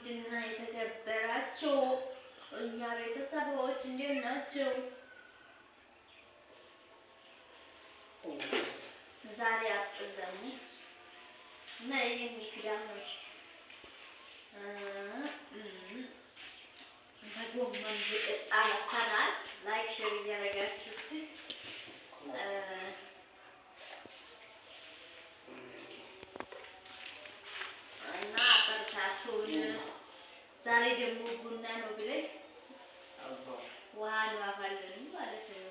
ውድና የተከበራችሁ እኛ ቤተሰቦች እንዴት ናችሁ? ዛሬ አጥተን እና የሚክዳኖች በጎመን ብቅጣ መጥተናል። ላይክ ሼር እያደረጋችሁ እስቲ እና አበርታቱን። ዛሬ ደግሞ ቡና ነው ብለን ውሃ እናፈላለን ማለት ነው።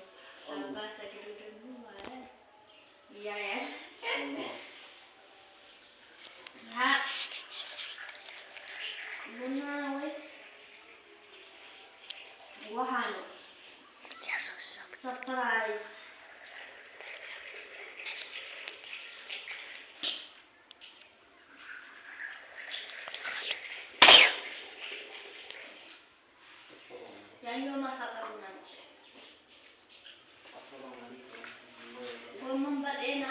አባ ሰግዶ ደግሞ ማለት ያያል ቡና ወይስ ውሃ ነው? ሰርፕራይዝ ያኛው ማሳጠር እናንቺ ጎመን በጤና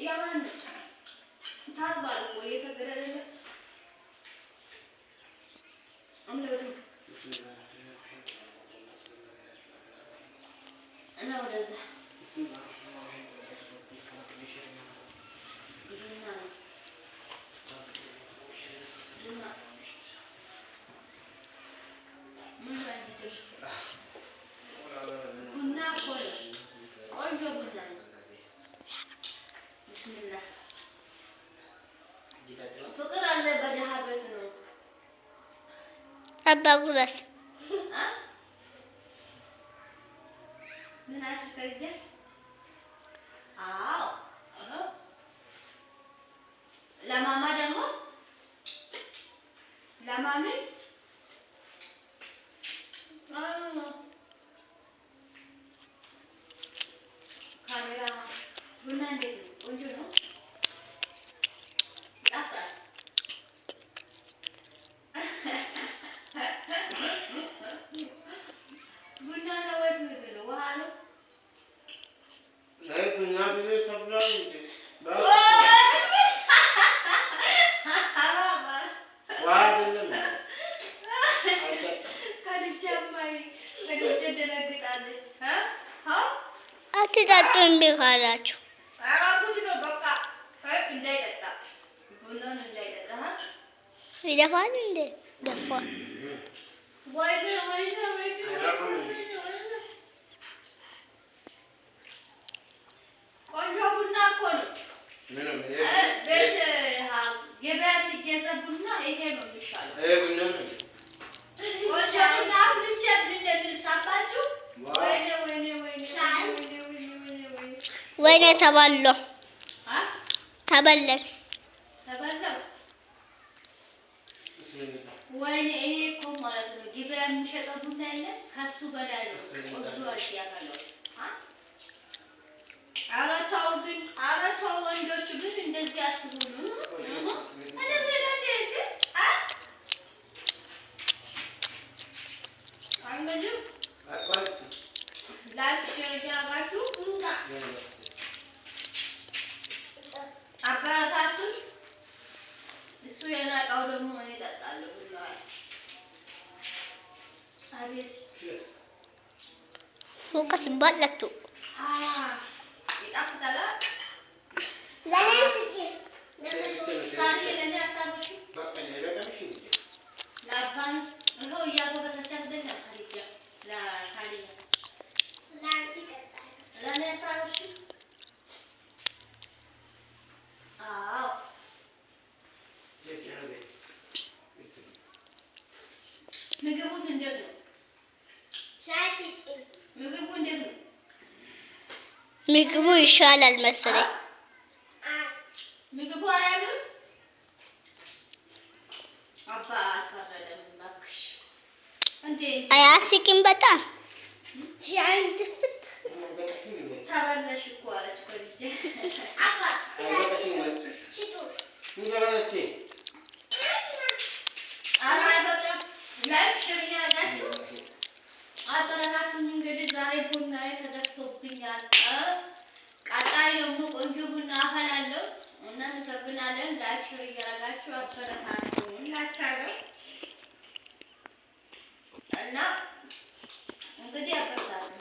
ያማን ታርባል ወይ ሰገደለ አምለዱ እኔ ወደዛ ፍቅር አለ በደሃ ቤት ነው። አባጉራስ ምን አሽከረጀ? አዎ ለማማ ደግሞ ለማሚ ካሜራ ቡና እንዴት ነው? ቆንጆ ነው። አትጠጡም ቢካላችሁ አራቁት ነው በቃ እንዳይጠጣ ቡናን እንዳይጠጣ ይደፋል እንዴ ደፋ ወይኔ ቆንጆ ቡና እኮ ነው። ቤት ገበያ የሚገዛ ቡና ይሄ ነው የሚሻለው። ቆንጆ ቡና አፍልቼ እንደምልሳባችሁ ወይኔ ተበላሁ ተበላን ወይኔ እኔ እኮ ማለት ነው ገበያ የሚሸጠው ቡና የለ ከሱ በላይ ነው ቆንጆ ያለው። ኧረ ተው ወንዶቹ ግን እንደዚህ አትሁኑ። ላይክ ሼር እያደረጋችሁ አበረታቱን። እሱ የናቀው ደግሞ እኔ እጠጣለሁ ብለዋል። አቤት ፎከስ ባለቱ ይጣፍጣል። ሳሪ ለኔ አታውሽ ላባን ነው እያጎረሰች አይደለም ታሪክ ለታሪክ ለኔ አታውሽ አዎ ምግቡ እንዴት ነው? ምግቡ እንዴት ነው? ምግቡ ይሻላል መሰለኝ። ምግቡ አያምርም? አባ አልፈረደም እባክሽ። እንዴ አያስቂም በጣም ያንተ ፍት ተበላሽ እኮ አለች ኮልጄ አባ ሽቱ ምንድነው? አራ በቃ ላይክ ሼር ያደርጋችሁ አበረታቱኝ። እንግዲህ ዛሬ ቡና ተደፍቶብኛል። ቀጣይ ደግሞ ቆንጆ ቡና አፈላለሁ። እናመሰግናለን። ላይክ ሼር እያደረጋችሁ አበረታቱን እላችኋለሁ እና እንግዲህ አበረታቱን።